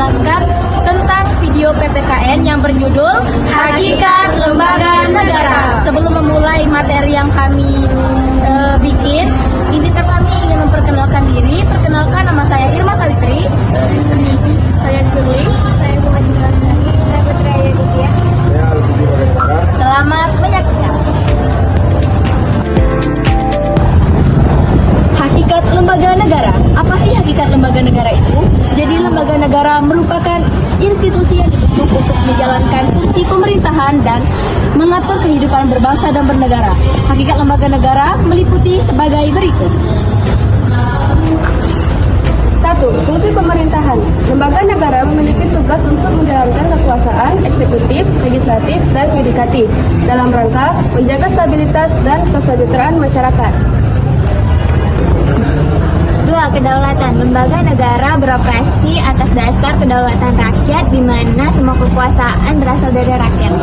menjelaskan tentang video PPKN yang berjudul Hakikat Lembaga Negara. Sebelum memulai materi yang kami bikin, izinkan kami ingin memperkenalkan diri. Perkenalkan, nama saya Irma Sawitri. Saya Julie. Saya Muhammad Juliani. Saya Putraya Ditya. Saya Alvin Restara. Selamat menyaksikan. Hakikat lembaga negara. Apa sih hakikat lembaga negara itu? Jadi lembaga negara merupakan institusi yang dibentuk untuk menjalankan fungsi pemerintahan dan mengatur kehidupan berbangsa dan bernegara. Hakikat lembaga negara meliputi sebagai berikut. 1. Fungsi pemerintahan. Lembaga negara memiliki tugas untuk menjalankan kekuasaan eksekutif, legislatif, dan yudikatif dalam rangka menjaga stabilitas dan kesejahteraan masyarakat. 2. Kedaulatan. Lembaga negara beroperasi atas dasar kedaulatan rakyat di mana semua kekuasaan berasal dari rakyat.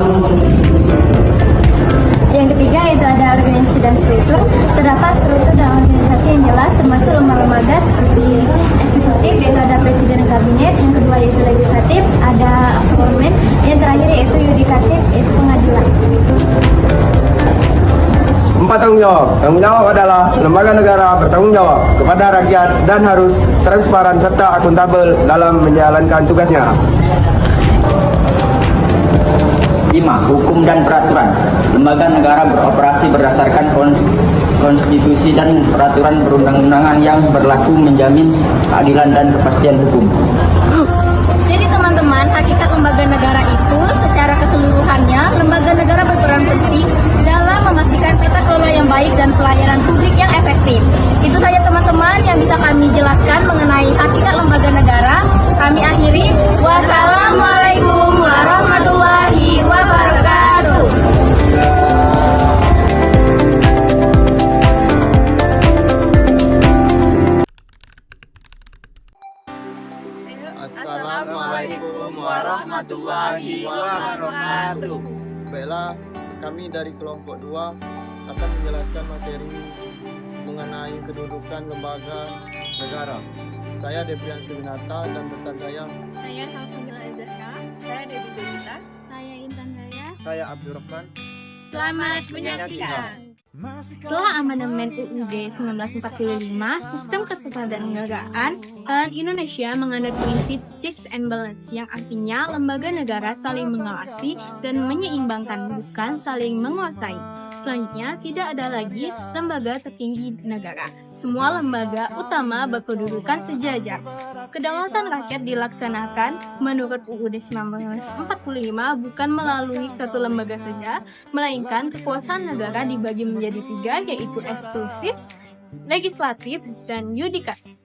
Yang ketiga yaitu ada organisasi dan struktur. Terdapat struktur dan organisasi yang jelas termasuk lembaga-lembaga seperti eksekutif yaitu ada presiden dan kabinet. Yang kedua yaitu legislatif, ada parlemen. Yang terakhir yaitu yudikatif yaitu pengadilan. 4. Tanggung jawab. Tanggung jawab adalah lembaga negara bertanggung jawab kepada rakyat dan harus transparan serta akuntabel dalam menjalankan tugasnya. 5. Hukum dan peraturan. Lembaga negara beroperasi berdasarkan konstitusi dan peraturan perundang-undangan yang berlaku menjamin keadilan dan kepastian hukum. Jadi teman-teman, hakikat lembaga negara itu secara keseluruhannya, lembaga negara berperan penting dalam memastikan tata kelola yang baik dan pelayanan publik yang efektif. Itu saja teman-teman yang bisa kami jelaskan mengenai hakikat lembaga negara. Kami akhiri. Wassalamualaikum warahmatullahi wabarakatuh. Assalamualaikum warahmatullahi wabarakatuh. Baiklah, kami dari kelompok 2 akan menjelaskan materi mengenai kedudukan lembaga negara. Saya Debrian Suminata dan rekan saya Halsamila Azhar, saya Debbie Belita, saya Intan Jaya, saya Abdurrahman. Selamat menyaksikan. Setelah amandemen UUD 1945, sistem ketatanegaraan Indonesia mengandung prinsip checks and balance, yang artinya lembaga negara saling mengawasi dan menyeimbangkan, bukan saling menguasai. Selanjutnya, tidak ada lagi lembaga tertinggi negara. Semua lembaga utama berkedudukan sejajar. Kedaulatan rakyat dilaksanakan menurut UUD 1945 bukan melalui satu lembaga saja, melainkan kekuasaan negara dibagi menjadi 3, yaitu eksekutif, legislatif, dan yudikatif.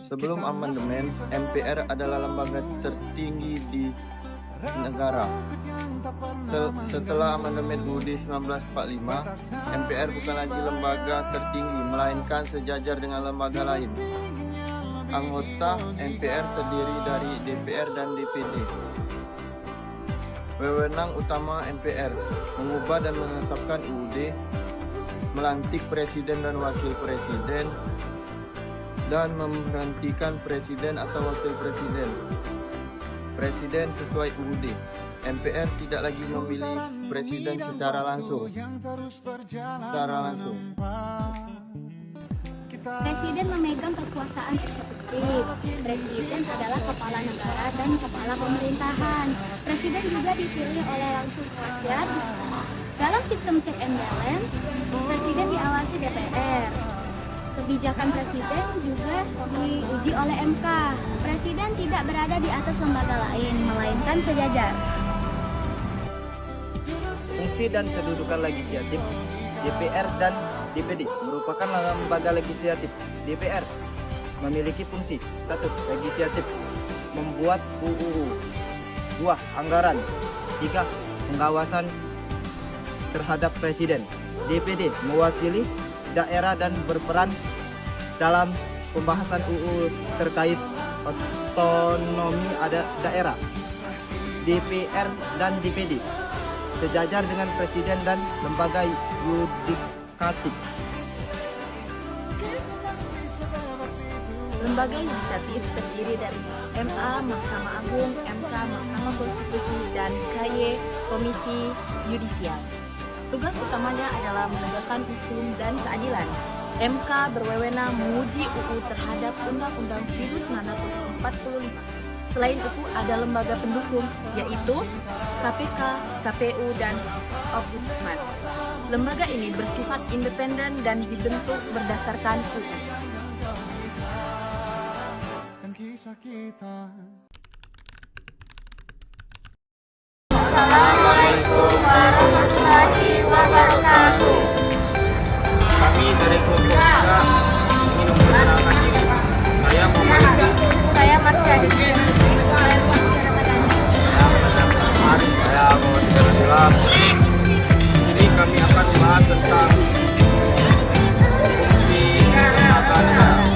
Sebelum amandemen, MPR adalah lembaga tertinggi di negara. Setelah amandemen UUD 1945, MPR bukan lagi lembaga tertinggi, melainkan sejajar dengan lembaga lain. Anggota MPR terdiri dari DPR dan DPD. Wewenang utama MPR: mengubah dan menetapkan UUD, melantik presiden dan wakil presiden, dan memberhentikan presiden atau wakil presiden. Presiden sesuai UUD. MPR tidak lagi memilih presiden secara langsung. Presiden memegang kekuasaan eksekutif. Presiden adalah kepala negara dan kepala pemerintahan. Presiden juga dipilih oleh langsung rakyat. Dalam sistem check and balance, presiden diawasi DPR. Kebijakan presiden juga diuji oleh MK. Presiden tidak berada di atas lembaga lain, melainkan sejajar. Fungsi dan kedudukan legislatif. DPR dan DPD merupakan lembaga legislatif. DPR memiliki fungsi: 1. Legislatif, membuat UUU. 2. Anggaran. 3. Pengawasan terhadap presiden. DPD mewakili daerah dan berperan dalam pembahasan UU terkait otonomi daerah. DPR dan DPD sejajar dengan presiden dan lembaga yudikatif. Lembaga yudikatif terdiri dari MA, Mahkamah Agung, MK, Mahkamah Konstitusi, dan KY, Komisi Yudisial. Tugas utamanya adalah menegakkan hukum dan keadilan. MK berwenang menguji UU terhadap Undang-Undang 1945. Selain itu ada lembaga pendukung, yaitu KPK, KPU, dan Ombudsman. Lembaga ini bersifat independen dan dibentuk berdasarkan UU. Assalamualaikum warahmatullahi wabarakatuh. Kami dari kelompok kita ingin memperkenalkan diri. Saya Muhammad Rizky. Saya Marsha Desi. Saya Muhammad. Saya Muhammad Rizky. Di sini kami akan membahas tentang fungsi lembaga negara.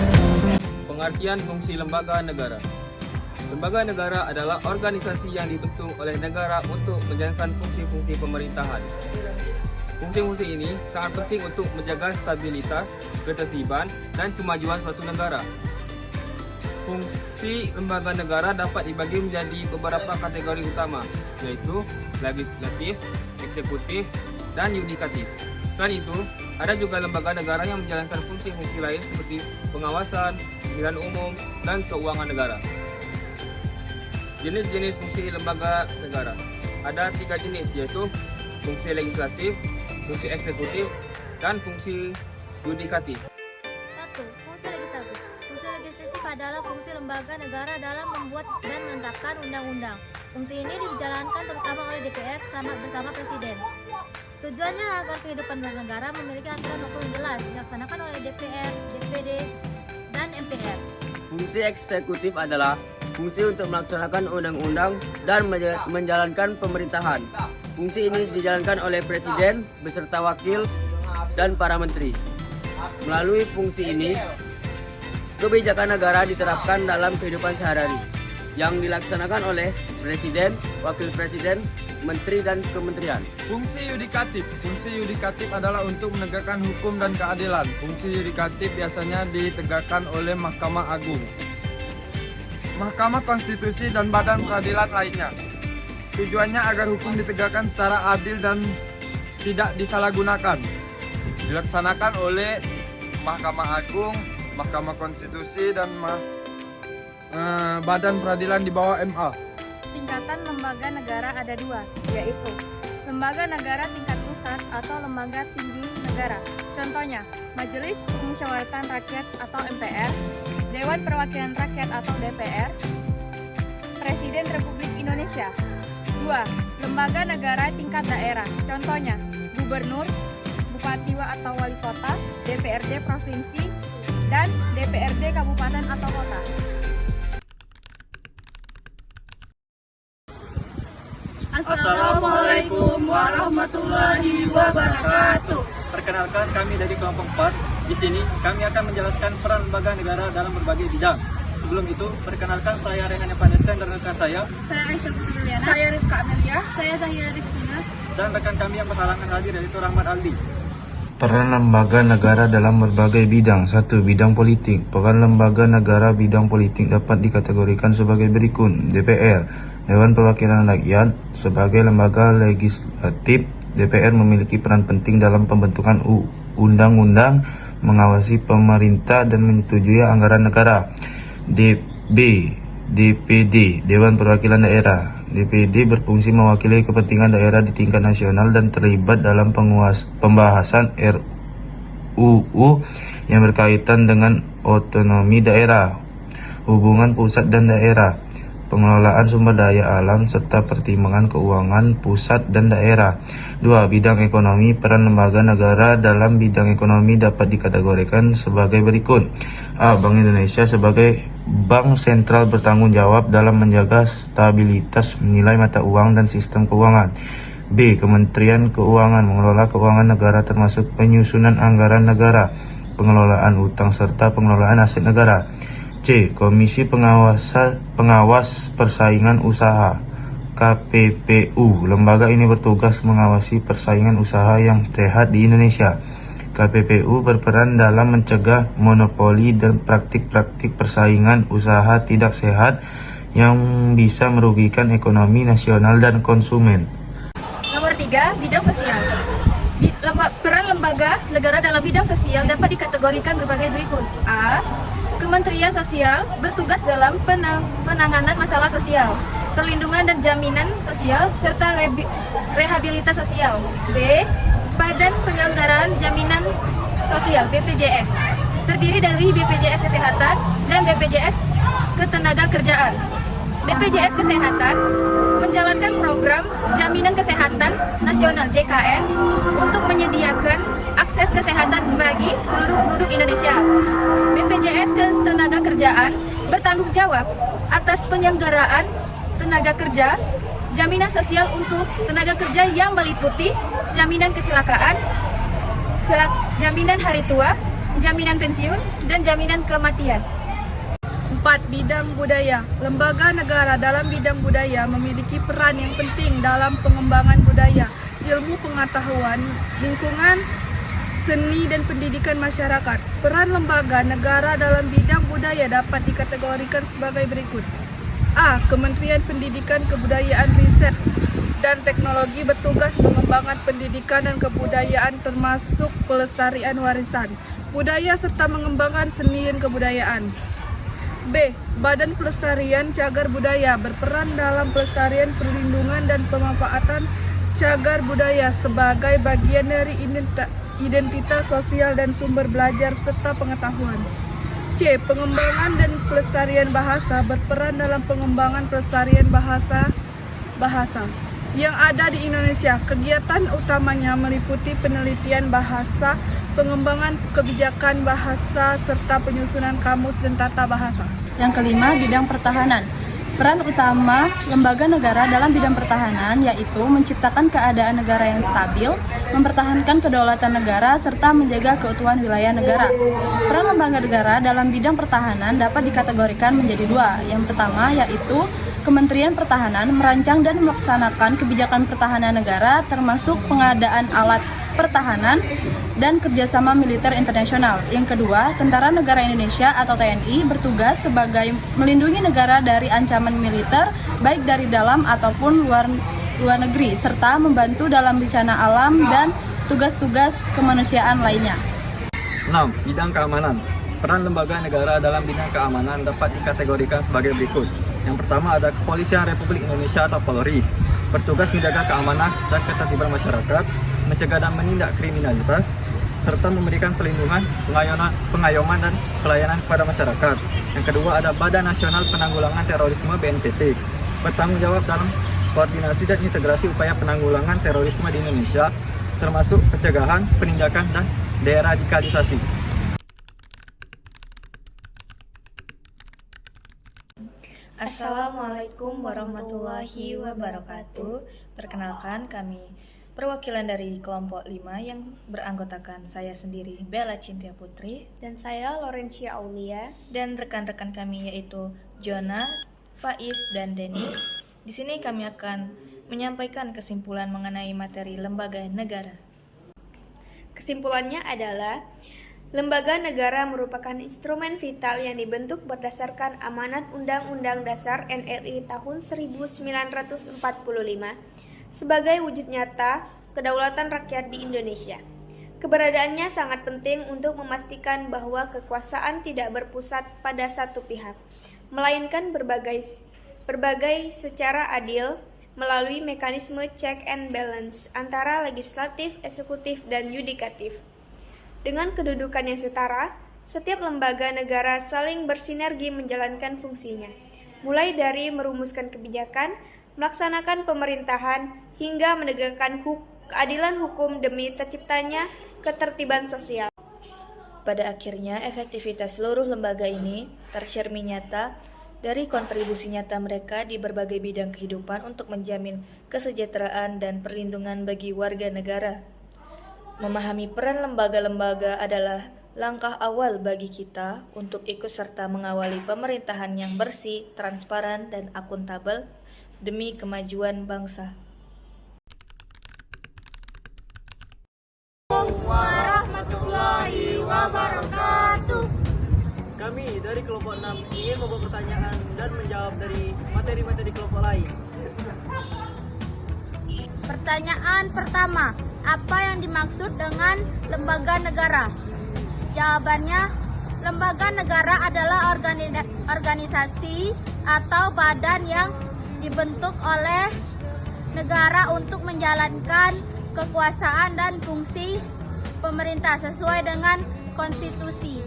Pengertian fungsi lembaga negara. Lembaga negara adalah organisasi yang dibentuk oleh negara untuk menjalankan fungsi-fungsi pemerintahan. Fungsi-fungsi ini sangat penting untuk menjaga stabilitas, ketertiban, dan kemajuan suatu negara. Fungsi lembaga negara dapat dibagi menjadi beberapa kategori utama, yaitu legislatif, eksekutif, dan yudikatif. Selain itu, ada juga lembaga negara yang menjalankan fungsi-fungsi lain seperti pengawasan, pemilihan umum, dan keuangan negara. Jenis-jenis fungsi lembaga negara. Ada 3 jenis, yaitu fungsi legislatif, fungsi eksekutif, dan fungsi yudikatif. 1. Fungsi legislatif. Fungsi legislatif adalah fungsi lembaga negara dalam membuat dan menetapkan undang-undang. Fungsi ini dijalankan terutama oleh DPR bersama Presiden. Tujuannya agar kehidupan bernegara memiliki aturan hukum yang jelas, dilaksanakan oleh DPR, DPD, dan MPR. Fungsi eksekutif adalah fungsi untuk melaksanakan undang-undang dan menjalankan pemerintahan. Fungsi ini dijalankan oleh Presiden beserta wakil dan para menteri. Melalui fungsi ini, kebijakan negara diterapkan dalam kehidupan sehari-hari yang dilaksanakan oleh Presiden, Wakil Presiden, Menteri, dan Kementerian. Fungsi yudikatif. Fungsi yudikatif adalah untuk menegakkan hukum dan keadilan. Fungsi yudikatif biasanya ditegakkan oleh Mahkamah Agung, Mahkamah Konstitusi, dan badan peradilan lainnya. Tujuannya agar hukum ditegakkan secara adil dan tidak disalahgunakan. Dilaksanakan oleh Mahkamah Agung, Mahkamah Konstitusi, dan badan peradilan di bawah MA. Tingkatan lembaga negara ada 2, yaitu lembaga negara tingkat pusat atau lembaga tinggi negara. Contohnya, Majelis Permusyawaratan Rakyat atau MPR, Dewan Perwakilan Rakyat atau DPR, Presiden Republik Indonesia. 2. Lembaga negara tingkat daerah. Contohnya, Gubernur, Bupati atau Wali Kota, DPRD Provinsi, dan DPRD Kabupaten atau Kota. Assalamualaikum warahmatullahi wabarakatuh. Perkenalkan, kami dari kelompok 4. Di sini kami akan menjelaskan peran lembaga negara dalam berbagai bidang. Sebelum itu, perkenalkan saya Renan Evanestan dan rekan saya Aisyah Putri-Liana. Saya Rizka Amelia. Saya Zahira Rizkina. dan rekan kami yang berhalangan hadir, yaitu Rahmat Aldi. Peran lembaga negara dalam berbagai bidang. 1. Bidang politik. Peran lembaga negara bidang politik dapat dikategorikan sebagai berikut. DPR, Dewan Perwakilan Rakyat. Sebagai lembaga legislatif, DPR memiliki peran penting dalam pembentukan undang-undang, mengawasi pemerintah, dan menyetujui anggaran negara. DPD, Dewan Perwakilan Daerah. DPD berfungsi mewakili kepentingan daerah di tingkat nasional dan terlibat dalam pembahasan RUU yang berkaitan dengan otonomi daerah, hubungan pusat dan daerah, pengelolaan sumber daya alam, serta pertimbangan keuangan pusat dan daerah. 2. Bidang ekonomi. Peran lembaga negara dalam bidang ekonomi dapat dikategorikan sebagai berikut. A. Bank Indonesia sebagai bank sentral bertanggung jawab dalam menjaga stabilitas nilai mata uang dan sistem keuangan. B. Kementerian Keuangan mengelola keuangan negara termasuk penyusunan anggaran negara, pengelolaan utang, serta pengelolaan aset negara. C. Komisi Pengawas Persaingan Usaha KPPU. Lembaga ini bertugas mengawasi persaingan usaha yang sehat di Indonesia. KPPU berperan dalam mencegah monopoli dan praktik-praktik persaingan usaha tidak sehat yang bisa merugikan ekonomi nasional dan konsumen. Nomor 3, bidang sosial. Peran lembaga negara dalam bidang sosial dapat dikategorikan berbagai berikut. A. Kementerian Sosial bertugas dalam penanganan masalah sosial, perlindungan dan jaminan sosial, serta rehabilitasi sosial. B. Badan Penyelenggaraan Jaminan Sosial (BPJS), terdiri dari BPJS Kesehatan dan BPJS Ketenagakerjaan. BPJS Kesehatan menjalankan program Jaminan Kesehatan Nasional (JKN) untuk menyediakan akses kesehatan bagi seluruh penduduk Indonesia. BPJS Ketenagakerjaan bertanggung jawab atas penyelenggaraan tenaga kerja, jaminan sosial untuk tenaga kerja yang meliputi jaminan kecelakaan, jaminan hari tua, jaminan pensiun, dan jaminan kematian. 4. Bidang budaya. Lembaga negara dalam bidang budaya memiliki peran yang penting dalam pengembangan budaya, ilmu pengetahuan, lingkungan, seni, dan pendidikan masyarakat. Peran lembaga negara dalam bidang budaya dapat dikategorikan sebagai berikut. A. Kementerian Pendidikan, Kebudayaan, Riset, dan Teknologi bertugas mengembangkan pendidikan dan kebudayaan termasuk pelestarian warisan budaya serta mengembangkan seni dan kebudayaan. B. Badan Pelestarian Cagar Budaya berperan dalam pelestarian, perlindungan, dan pemanfaatan cagar budaya sebagai bagian dari identitas sosial dan sumber belajar serta pengetahuan. C. Pengembangan dan pelestarian bahasa berperan dalam pengembangan pelestarian bahasa yang ada di Indonesia. Kegiatan utamanya meliputi penelitian bahasa, pengembangan kebijakan bahasa, serta penyusunan kamus dan tata bahasa. Yang kelima, bidang pertahanan. Peran utama lembaga negara dalam bidang pertahanan yaitu menciptakan keadaan negara yang stabil, mempertahankan kedaulatan negara, serta menjaga keutuhan wilayah negara. Peran lembaga negara dalam bidang pertahanan dapat dikategorikan menjadi dua. Yang pertama yaitu Kementerian Pertahanan merancang dan melaksanakan kebijakan pertahanan negara termasuk pengadaan alat pertahanan dan kerjasama militer internasional. Yang kedua, Tentara Negara Indonesia atau TNI bertugas sebagai melindungi negara dari ancaman militer baik dari dalam ataupun luar negeri, serta membantu dalam bencana alam dan tugas-tugas kemanusiaan lainnya. 6. Bidang keamanan. Peran lembaga negara dalam bidang keamanan dapat dikategorikan sebagai berikut. Yang pertama ada Kepolisian Republik Indonesia atau Polri, bertugas menjaga keamanan dan ketertiban masyarakat, mencegah dan menindak kriminalitas, serta memberikan perlindungan, pengayoman, dan pelayanan kepada masyarakat. Yang kedua ada Badan Nasional Penanggulangan Terorisme (BNPT), bertanggung jawab dalam koordinasi dan integrasi upaya penanggulangan terorisme di Indonesia, termasuk pencegahan, penindakan, dan deradikalisasi. Assalamualaikum warahmatullahi wabarakatuh. Perkenalkan, kami perwakilan dari kelompok 5 yang beranggotakan saya sendiri, Bella Cintia Putri, Dan saya Laurencia Aulia. dan rekan-rekan kami yaitu Jona, Faiz, dan Denis. Di sini kami akan menyampaikan kesimpulan mengenai materi lembaga negara. Kesimpulannya adalah lembaga negara merupakan instrumen vital yang dibentuk berdasarkan amanat Undang-Undang Dasar NRI tahun 1945 sebagai wujud nyata kedaulatan rakyat di Indonesia. Keberadaannya sangat penting untuk memastikan bahwa kekuasaan tidak berpusat pada satu pihak, melainkan berbagai secara adil melalui mekanisme check and balance antara legislatif, eksekutif, dan yudikatif. Dengan kedudukan yang setara, setiap lembaga negara saling bersinergi menjalankan fungsinya, mulai dari merumuskan kebijakan, melaksanakan pemerintahan, hingga menegakkan keadilan hukum demi terciptanya ketertiban sosial. Pada akhirnya, efektivitas seluruh lembaga ini tercermin nyata dari kontribusi nyata mereka di berbagai bidang kehidupan untuk menjamin kesejahteraan dan perlindungan bagi warga negara. Memahami peran lembaga-lembaga adalah langkah awal bagi kita untuk ikut serta mengawali pemerintahan yang bersih, transparan, dan akuntabel demi kemajuan bangsa. Warahmatullahi kelompok 6 ingin membuat pertanyaan dan menjawab dari materi-materi kelompok lain. Pertanyaan pertama, apa yang dimaksud dengan lembaga negara? Jawabannya, lembaga negara adalah organisasi atau badan yang dibentuk oleh negara untuk menjalankan kekuasaan dan fungsi pemerintah sesuai dengan konstitusi.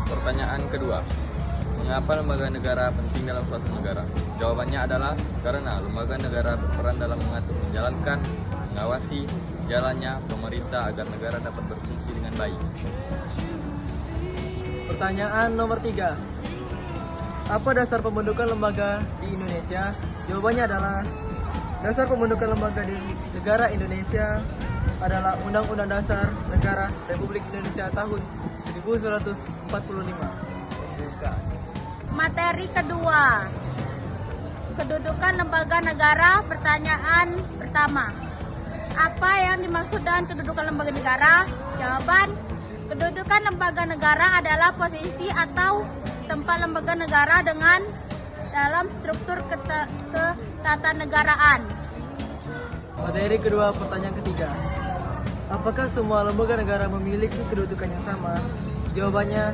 Pertanyaan kedua, mengapa lembaga negara penting dalam suatu negara? Jawabannya adalah karena lembaga negara berperan dalam mengatur, menjalankan, mengawasi jalannya pemerintah agar negara dapat berfungsi dengan baik. Pertanyaan nomor 3. Apa dasar pembentukan lembaga di Indonesia? Jawabannya adalah dasar pembentukan lembaga di negara Indonesia adalah Undang-Undang Dasar Negara Republik Indonesia tahun 1945. Materi kedua, kedudukan lembaga negara. Pertanyaan pertama, apa yang dimaksud dengan kedudukan lembaga negara? Jawaban, kedudukan lembaga negara adalah posisi atau tempat lembaga negara dengan dalam struktur ketatanegaraan. Materi kedua, pertanyaan ketiga. Apakah semua lembaga negara memiliki kedudukan yang sama? Jawabannya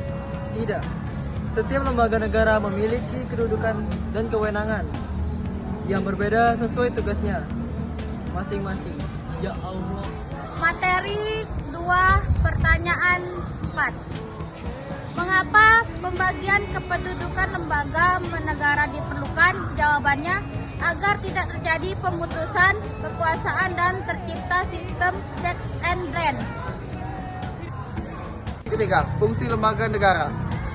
tidak. Setiap lembaga negara memiliki kedudukan dan kewenangan yang berbeda sesuai tugasnya masing-masing. Ya Allah. Materi 2, pertanyaan 4. Mengapa pembagian kependudukan lembaga negara diperlukan? Jawabannya, agar tidak terjadi pemutusan kekuasaan dan tercipta sistem checks and balance. Ketiga, fungsi lembaga negara.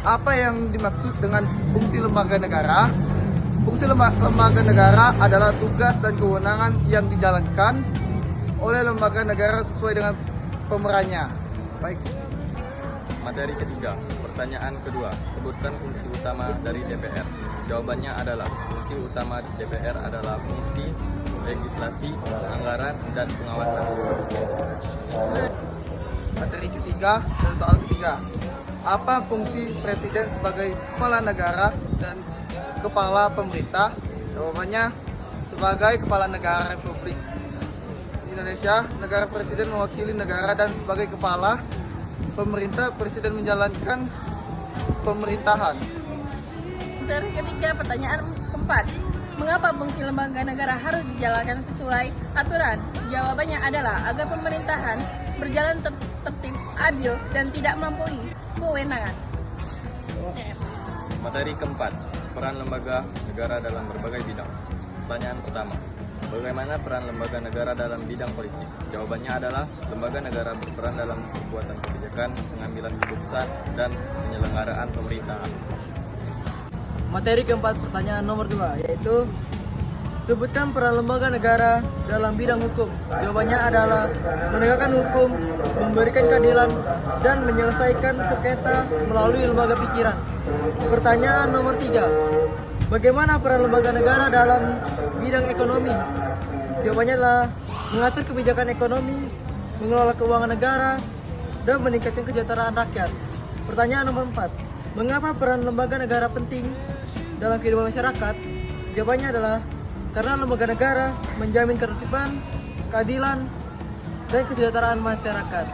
Apa yang dimaksud dengan fungsi lembaga negara? Fungsi lembaga negara adalah tugas dan kewenangan yang dijalankan oleh lembaga negara sesuai dengan pemerannya. Baik. Materi ketiga, pertanyaan kedua, sebutkan fungsi utama dari DPR. Jawabannya adalah fungsi utama DPR adalah fungsi legislasi, anggaran, dan pengawasan. Materi ketiga dan soal ketiga. Apa fungsi presiden sebagai kepala negara dan kepala pemerintah? Jawabannya, sebagai kepala negara Republik Indonesia, negara presiden mewakili negara dan sebagai kepala pemerintah, presiden menjalankan pemerintahan. Materi ketiga, pertanyaan keempat. Mengapa fungsi lembaga negara harus dijalankan sesuai aturan? Jawabannya adalah agar pemerintahan berjalan tertib, adil, dan tidak melampaui kewenangan. Materi keempat, peran lembaga negara dalam berbagai bidang. Pertanyaan pertama, bagaimana peran lembaga negara dalam bidang politik? Jawabannya adalah lembaga negara berperan dalam pembuatan kebijakan, pengambilan keputusan, dan penyelenggaraan pemerintahan. Materi keempat, pertanyaan nomor 2, yaitu sebutkan peran lembaga negara dalam bidang hukum. Jawabannya adalah menegakkan hukum, memberikan keadilan, dan menyelesaikan sengketa melalui lembaga pikiran. Pertanyaan nomor 3, bagaimana peran lembaga negara dalam bidang ekonomi? Jawabannya adalah mengatur kebijakan ekonomi, mengelola keuangan negara, dan meningkatkan kesejahteraan rakyat. Pertanyaan nomor 4, mengapa peran lembaga negara penting dalam kehidupan masyarakat? Jawabannya adalah karena lembaga negara menjamin ketertiban, keadilan, dan kesejahteraan masyarakat.